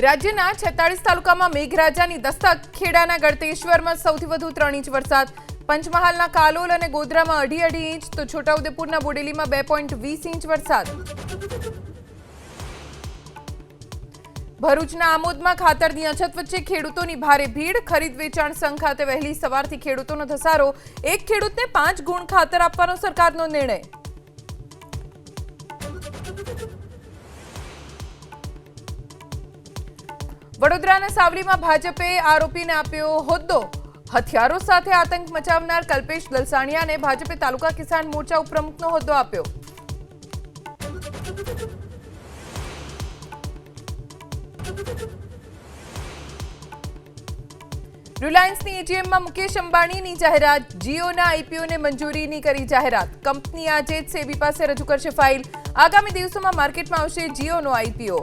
રાજ્યના 46 તાલુકામાં મેઘરાજાની દસ્તક, ખેડાના ગળતેશ્વરમાં સૌથી વધુ 3 ઇંચ વરસાદ, પંચમહાલના કાલોલ અને ગોધરામાં 2.5 ઇંચ તો છોટાઉદેપુરના બોડેલીમાં 2.20 ઇંચ વરસાદ. ભરૂચના આમોદમાં ખાતરની અછત વચ્ચે ખેડૂતોની ભારે ભીડ, ખરીદ વેચાણ સંઘ ખાતે વહેલી સવારથી ખેડૂતોનો ધસારો, એક ખેડૂતને 5 ગુણ ખાતર આપવાનો સરકારનો નિર્ણય. વડોદરાના સાવલીમાં ભાજપે આરોપીને આપ્યો હોદ્દો, હથિયારો સાથે આતંક મચાવનાર કલ્પેશ દલસાણિયાને ભાજપે તાલુકા કિસાન મોરચા ઉપપ્રમુખનો હોદ્દો આપ્યો. રિલાયન્સની એટીએમમાં મુકેશ અંબાણીની જાહેરાત, જીઓના આઈપીઓને મંજૂરીની કરી જાહેરાત, કંપની આજે જ સેબી પાસે રજૂ કરશે ફાઇલ, આગામી દિવસોમાં માર્કેટમાં આવશે જીઓનો આઈપીઓ.